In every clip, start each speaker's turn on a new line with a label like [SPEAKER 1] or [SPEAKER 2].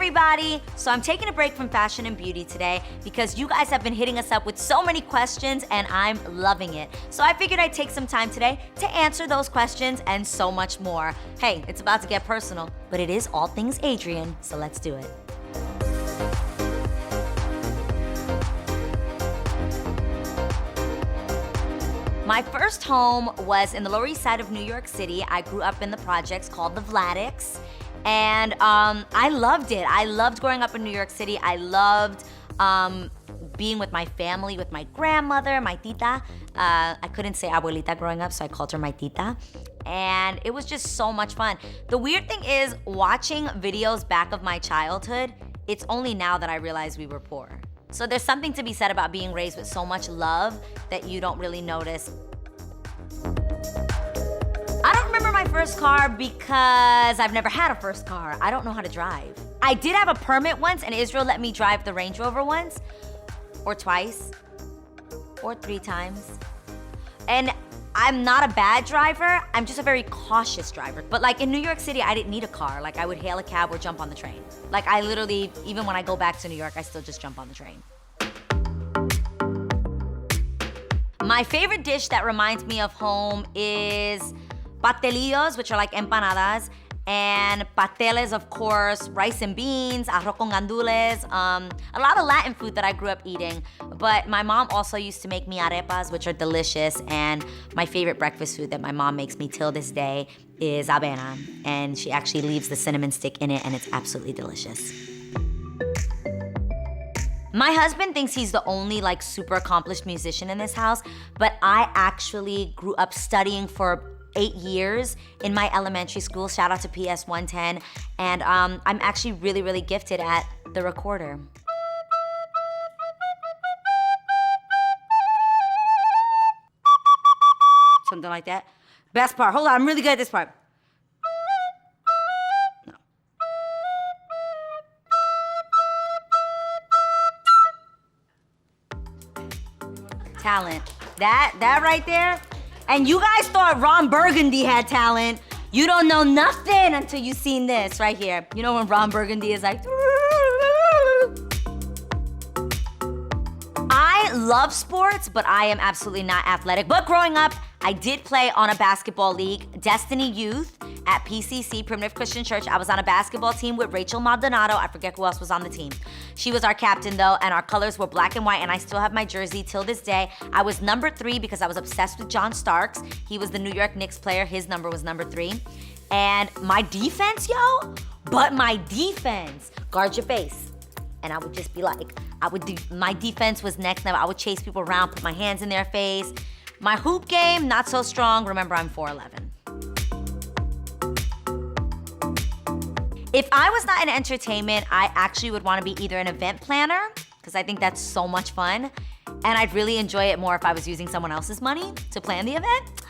[SPEAKER 1] everybody! So I'm taking a break from fashion and beauty today because you guys have been hitting us up with so many questions and I'm loving it. So I figured I'd take some time today to answer those questions and so much more. Hey, it's about to get personal, but it is all things Adrienne, so let's do it. My first home was in the Lower East Side of New York City. I grew up in the projects called the Vladex, and I loved it. I loved growing up in New York City. I loved being with my family, with my grandmother, my tita. I couldn't say abuelita growing up, so I called her my tita. And it was just so much fun. The weird thing is, watching videos back of my childhood, it's only now that I realize we were poor. So there's something to be said about being raised with so much love that you don't really notice. I don't remember my first car because I've never had a first car. I don't know how to drive. I did have a permit once, and Israel let me drive the Range Rover once, or twice, or 3 times. And I'm not a bad driver, I'm just a very cautious driver. But like in New York City, I didn't need a car. Like I would hail a cab or jump on the train. Like I literally, even when I go back to New York, I still just jump on the train. My favorite dish that reminds me of home is pastelillos, which are like empanadas, and pasteles, of course, rice and beans, arroz con gandules, a lot of Latin food that I grew up eating. But my mom also used to make me arepas, which are delicious, and my favorite breakfast food that my mom makes me till this day is avena, and she actually leaves the cinnamon stick in it, and it's absolutely delicious. My husband thinks he's the only like super accomplished musician in this house, but I actually grew up studying for 8 years in my elementary school. Shout out to PS 110. And I'm actually really, really gifted at the recorder. Something like that. Best part, hold on, I'm really good at this part. No. Talent, that right there. And you guys thought Ron Burgundy had talent. You don't know nothing until you seen this right here. You know when Ron Burgundy is like, I love sports, but I am absolutely not athletic. But growing up, I did play on a basketball league, Destiny Youth at PCC, Primitive Christian Church. I was on a basketball team with Rachel Maldonado. I forget who else was on the team. She was our captain though, and our colors were black and white, and I still have my jersey till this day. I was number 3 because I was obsessed with John Starks. He was the New York Knicks player. His number was number 3. And my defense, guard your face. And I would just be like, my defense was next level. I would chase people around, put my hands in their face. My hoop game, not so strong. Remember, I'm 4'11". If I was not in entertainment, I actually would want to be either an event planner, because I think that's so much fun, and I'd really enjoy it more if I was using someone else's money to plan the event.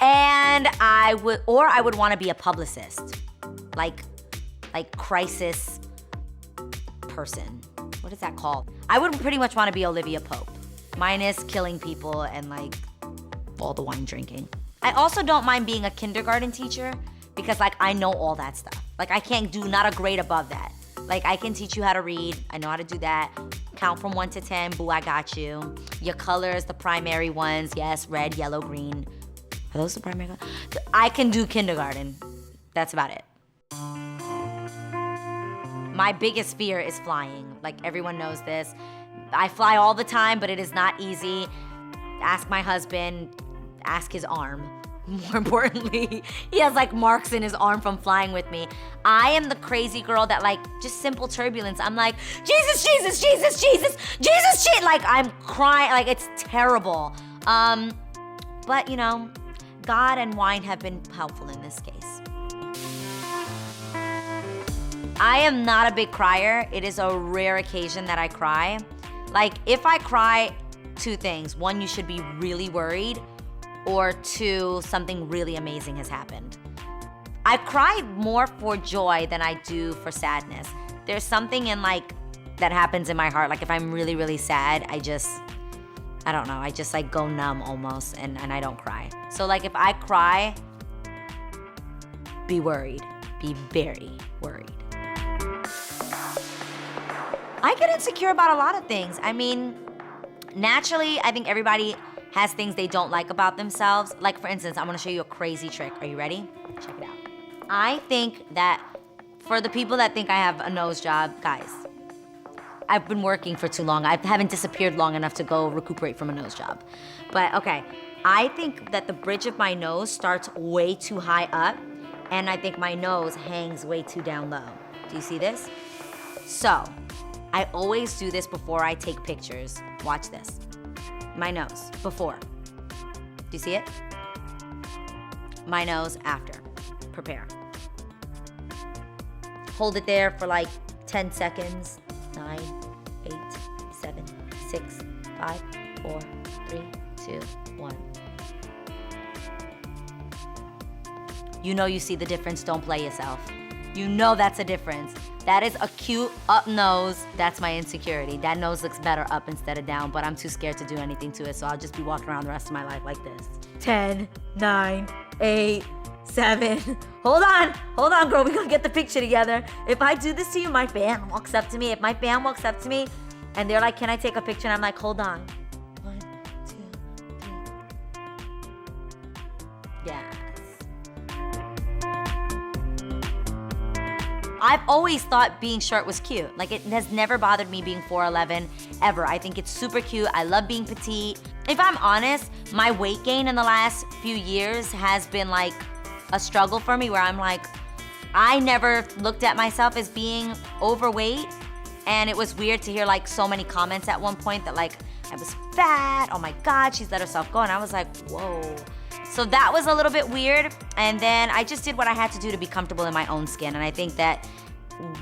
[SPEAKER 1] And I would want to be a publicist, like crisis person. What is that called? I would pretty much want to be Olivia Pope, minus killing people and like all the wine drinking. I also don't mind being a kindergarten teacher because like I know all that stuff. Like I can't do not a grade above that. Like I can teach you how to read, I know how to do that. Count from 1 to 10, boo, I got you. Your colors, the primary ones, yes, red, yellow, green. Are those the primary colors? I can do kindergarten, that's about it. My biggest fear is flying. Like everyone knows this. I fly all the time, but it is not easy. Ask my husband, ask his arm. More importantly, he has like marks in his arm from flying with me. I am the crazy girl that like, just simple turbulence, I'm like, Jesus, Jesus, Jesus, Jesus, Jesus, shit. Like I'm crying, like it's terrible. But you know, God and wine have been helpful in this case. I am not a big crier. It is a rare occasion that I cry. Like if I cry, 2 things. 1, you should be really worried, or 2, something really amazing has happened. I cry more for joy than I do for sadness. There's something in like, that happens in my heart. Like if I'm really, really sad, I don't know, I just like go numb almost and I don't cry. So like if I cry, be worried, be very worried. I get insecure about a lot of things. I mean, naturally, I think everybody has things they don't like about themselves. Like for instance, I'm gonna show you a crazy trick. Are you ready? Check it out. I think that for the people that think I have a nose job, guys, I've been working for too long. I haven't disappeared long enough to go recuperate from a nose job. But okay, I think that the bridge of my nose starts way too high up, and I think my nose hangs way too down low. Do you see this? So, I always do this before I take pictures. Watch this. My nose, before. Do you see it? My nose, after. Prepare. Hold it there for like 10 seconds. 9, 8, 7, 6, 5, 4, 3, 2, 1. You know you see the difference, don't play yourself. You know that's a difference. That is a cute up nose. That's my insecurity. That nose looks better up instead of down, but I'm too scared to do anything to it, so I'll just be walking around the rest of my life like this. 10, 9, 8, 7. Hold on, girl, we're gonna get the picture together. If I do this to you, my fan walks up to me. If my fan walks up to me and they're like, can I take a picture? And I'm like, hold on. 1, 2, 3. Yes. I've always thought being short was cute. Like, it has never bothered me being 4'11", ever. I think it's super cute. I love being petite. If I'm honest, my weight gain in the last few years has been like a struggle for me, where I'm like, I never looked at myself as being overweight, and it was weird to hear like so many comments at one point that like I was fat, oh my God, she's let herself go, and I was like, whoa. So that was a little bit weird, and then I just did what I had to do to be comfortable in my own skin, and I think that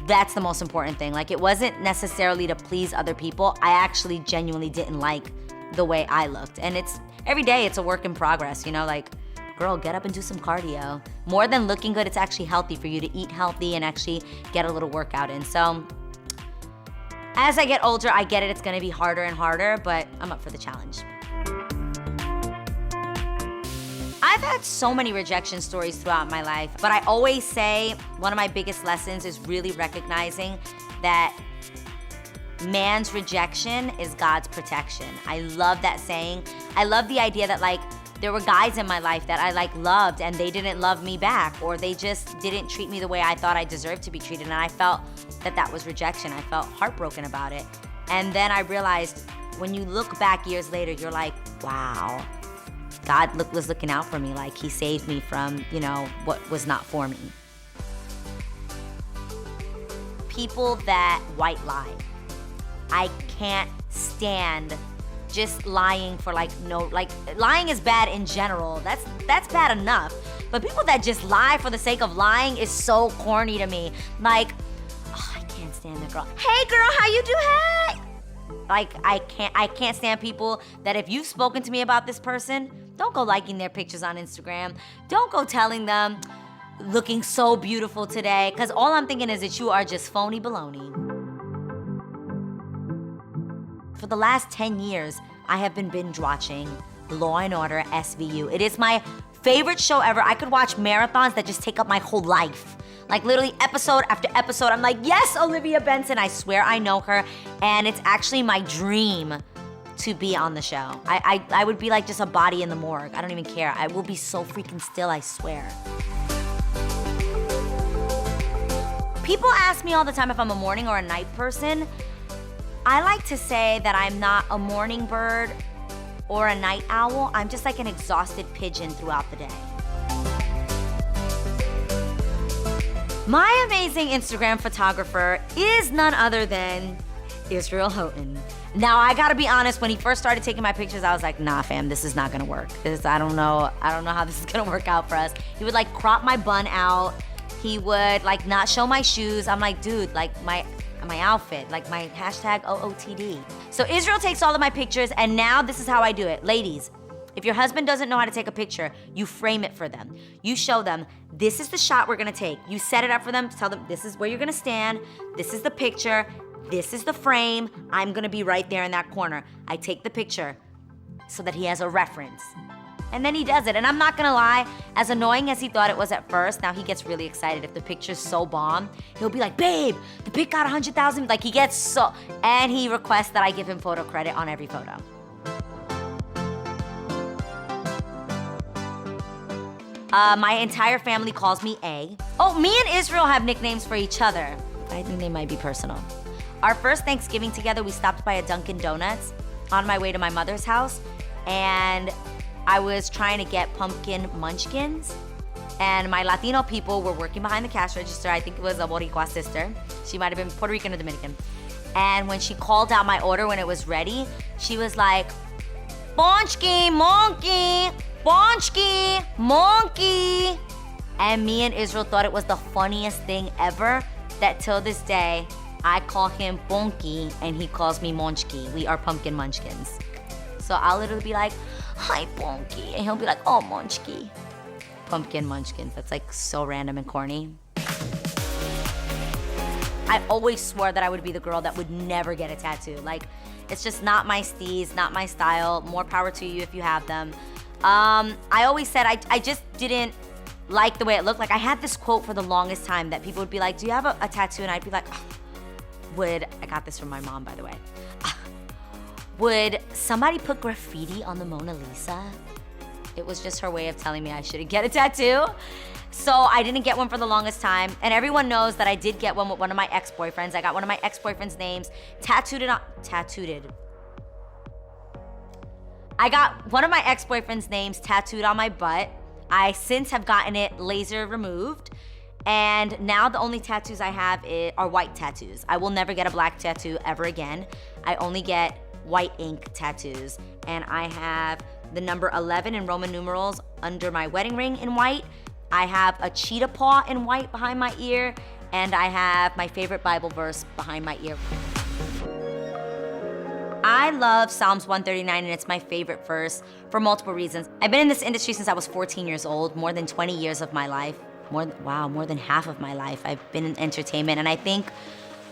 [SPEAKER 1] that's the most important thing. Like, it wasn't necessarily to please other people. I actually genuinely didn't like the way I looked, and it's every day it's a work in progress, you know, like, girl, get up and do some cardio. More than looking good, it's actually healthy for you to eat healthy and actually get a little workout in. So as I get older, I get it, it's gonna be harder and harder, but I'm up for the challenge. I've had so many rejection stories throughout my life, but I always say one of my biggest lessons is really recognizing that man's rejection is God's protection. I love that saying. I love the idea that like there were guys in my life that I like loved and they didn't love me back, or they just didn't treat me the way I thought I deserved to be treated, and I felt that that was rejection. I felt heartbroken about it. And then I realized when you look back years later, you're like, wow, God was looking out for me. Like, he saved me from, you know, what was not for me. People that white lie. I can't stand just lying for like lying is bad in general. That's bad enough. But people that just lie for the sake of lying is so corny to me. Like, oh, I can't stand that girl. Hey girl, how you doing? Like, I can't stand people that if you've spoken to me about this person, don't go liking their pictures on Instagram. Don't go telling them looking so beautiful today, because all I'm thinking is that you are just phony baloney. For the last 10 years, I have been binge watching Law & Order SVU. It is my favorite show ever. I could watch marathons that just take up my whole life. Like literally episode after episode, I'm like, yes, Olivia Benson, I swear I know her. And it's actually my dream to be on the show. I would be like just a body in the morgue. I don't even care. I will be so freaking still, I swear. People ask me all the time if I'm a morning or a night person. I like to say that I'm not a morning bird or a night owl. I'm just like an exhausted pigeon throughout the day. My amazing Instagram photographer is none other than Adrienne Houghton. Now, I gotta be honest, when he first started taking my pictures, I was like, nah, fam, this is not gonna work. I don't know how this is gonna work out for us. He would like crop my bun out. He would like not show my shoes. I'm like, dude, like my outfit, like my hashtag OOTD. So Israel takes all of my pictures, and now this is how I do it. Ladies, if your husband doesn't know how to take a picture, you frame it for them. You show them, this is the shot we're gonna take. You set it up for them, tell them this is where you're gonna stand, this is the picture, this is the frame, I'm gonna be right there in that corner. I take the picture so that he has a reference. And then he does it. And I'm not gonna lie, as annoying as he thought it was at first, now he gets really excited. If the picture's so bomb, he'll be like, babe, the pic got 100,000. Like he gets so, and he requests that I give him photo credit on every photo. My entire family calls me A. Oh, me and Israel have nicknames for each other. I think they might be personal. Our first Thanksgiving together, we stopped by a Dunkin' Donuts on my way to my mother's house, and I was trying to get pumpkin munchkins, and my Latino people were working behind the cash register. I think it was a Boricua sister. She might have been Puerto Rican or Dominican. And when she called out my order when it was ready, she was like, Bonchki, monkey, Bonchki, monkey. And me and Israel thought it was the funniest thing ever that till this day, I call him Bonky and he calls me Monchki. We are pumpkin munchkins. So I'll literally be like, hi, Bonky. And he'll be like, oh, Monchki. Pumpkin munchkins. That's like so random and corny. I always swore that I would be the girl that would never get a tattoo. Like, it's just not my steez, not my style. More power to you if you have them. I always said I just didn't like the way it looked. Like, I had this quote for the longest time that people would be like, do you have a tattoo? And I'd be like, oh, I got this from my mom, by the way. Would somebody put graffiti on the Mona Lisa? It was just her way of telling me I shouldn't get a tattoo. So I didn't get one for the longest time. And everyone knows that I did get one with one of my ex-boyfriends. I got one of my ex-boyfriend's names I got one of my ex-boyfriend's names tattooed on my butt. I since have gotten it laser removed. And now the only tattoos I have are white tattoos. I will never get a black tattoo ever again. I only get white ink tattoos. And I have the number 11 in Roman numerals under my wedding ring in white. I have a cheetah paw in white behind my ear. And I have my favorite Bible verse behind my ear. I love Psalms 139, and it's my favorite verse for multiple reasons. I've been in this industry since I was 14 years old, more than 20 years of my life. More than half of my life I've been in entertainment, and I think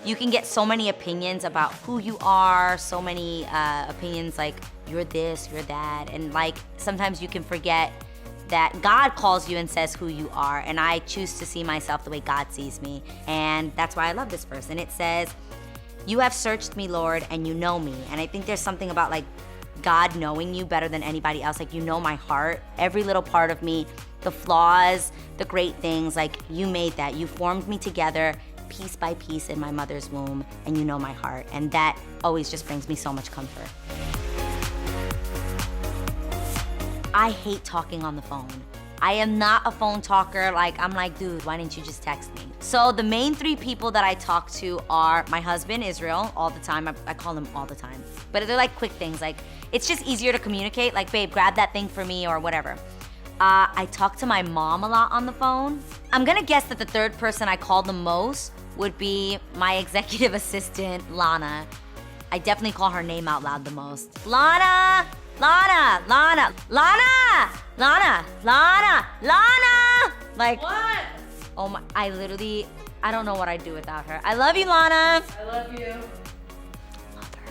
[SPEAKER 1] you can get so many opinions about who you are, so many opinions like you're this, you're that, and like sometimes you can forget that God calls you and says who you are, and I choose to see myself the way God sees me, and that's why I love this verse. And it says, you have searched me, Lord, and you know me. And I think there's something about like God knowing you better than anybody else. Like, you know my heart, every little part of me, the flaws, the great things, like you made that. You formed me together piece by piece in my mother's womb, and you know my heart. And that always just brings me so much comfort. I hate talking on the phone. I am not a phone talker. Like, I'm like, dude, why didn't you just text me? So the main three people that I talk to are my husband, Israel, all the time. I call him all the time. But they're like quick things. Like, it's just easier to communicate. Like, babe, grab that thing for me or whatever. I talk to my mom a lot on the phone. I'm gonna guess that the third person I call the most would be my executive assistant, Lana. I definitely call her name out loud the most. Lana! Lana! Lana! Lana! Lana! Lana! Lana! Like,
[SPEAKER 2] What?
[SPEAKER 1] oh my, I don't know what I'd do without her. I love you, Lana.
[SPEAKER 2] I love you.
[SPEAKER 1] Love her.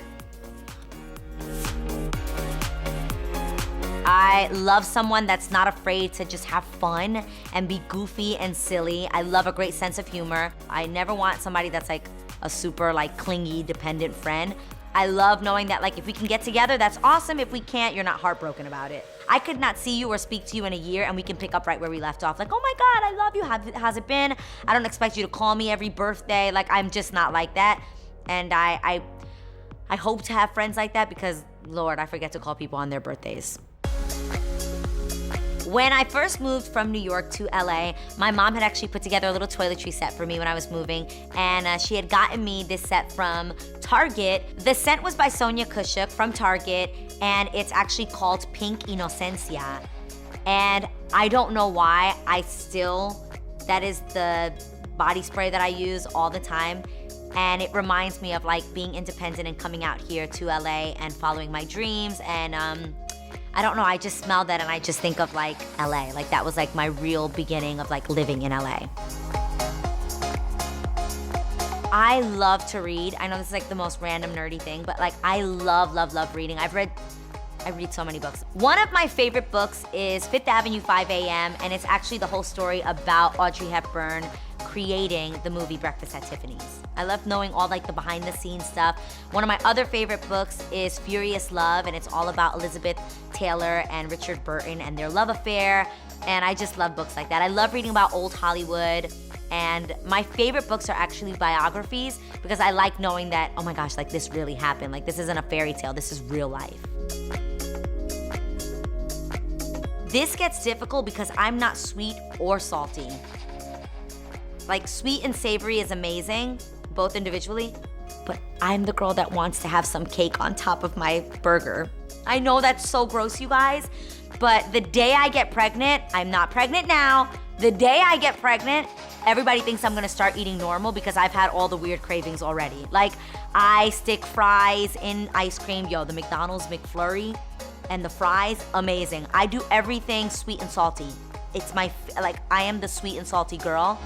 [SPEAKER 1] I love someone that's not afraid to just have fun and be goofy and silly. I love a great sense of humor. I never want somebody that's like a super like clingy, dependent friend. I love knowing that like if we can get together, that's awesome. If we can't, you're not heartbroken about it. I could not see you or speak to you in a year and we can pick up right where we left off. Like, oh my God, I love you. How's it been? I don't expect you to call me every birthday. Like, I'm just not like that. And I hope to have friends like that because, Lord, I forget to call people on their birthdays. When I first moved from New York to LA, my mom had actually put together a little toiletry set for me when I was moving, and she had gotten me this set from Target. The scent was by Sonia Kushuk from Target, and it's actually called Pink Inocencia. And I don't know why, that is the body spray that I use all the time. And it reminds me of like being independent and coming out here to LA and following my dreams. And I don't know, I just smell that and I just think of like LA. Like that was like my real beginning of like living in LA. I love to read. I know this is like the most random nerdy thing, but like I love reading. I've read I read so many books. One of my favorite books is Fifth Avenue 5 a.m. and it's actually the whole story about Audrey Hepburn creating the movie Breakfast at Tiffany's. I love knowing all like the behind the scenes stuff. One of my other favorite books is Furious Love, and it's all about Elizabeth Taylor and Richard Burton and their love affair. And I just love books like that. I love reading about old Hollywood. And my favorite books are actually biographies because I like knowing that, oh my gosh, like this really happened. Like this isn't a fairy tale, this is real life. This gets difficult because I'm not sweet or salty. Like sweet and savory is amazing, both individually, but I'm the girl that wants to have some cake on top of my burger. I know that's so gross, you guys, but the day I get pregnant, I'm not pregnant now, the day I get pregnant, everybody thinks I'm gonna start eating normal because I've had all the weird cravings already. Like, I stick fries in ice cream. Yo, the McDonald's McFlurry and the fries, amazing. I do everything sweet and salty. It's my, like, I am the sweet and salty girl.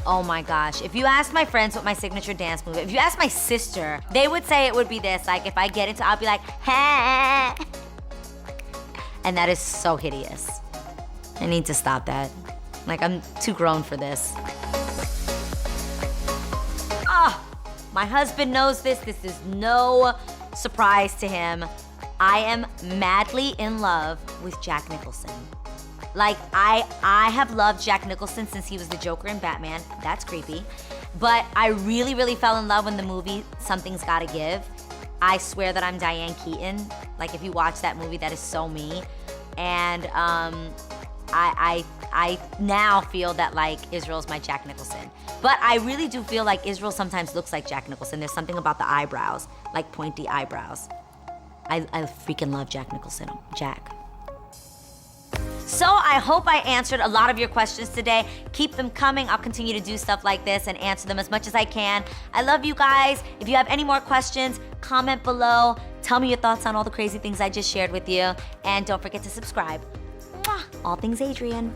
[SPEAKER 1] Oh my gosh, if you ask my friends what my signature dance move, if you ask my sister, they would say it would be this. Like, if I get into, I'll be like, ha. And that is so hideous. I need to stop that. Like, I'm too grown for this. Ah, my husband knows this. This is no surprise to him. I am madly in love with Jack Nicholson. Like, I have loved Jack Nicholson since he was the Joker in Batman. That's creepy. But I really, really fell in love when the movie Something's Gotta Give. I swear that I'm Diane Keaton. Like, if you watch that movie, that is so me. And I now feel that, like, Israel's my Jack Nicholson. But I really do feel like Israel sometimes looks like Jack Nicholson. There's something about the eyebrows, like pointy eyebrows. I freaking love Jack Nicholson. Jack. So I hope I answered a lot of your questions today. Keep them coming. I'll continue to do stuff like this and answer them as much as I can. I love you guys. If you have any more questions, comment below. Tell me your thoughts on all the crazy things I just shared with you. And don't forget to subscribe. Mwah. All things Adrienne.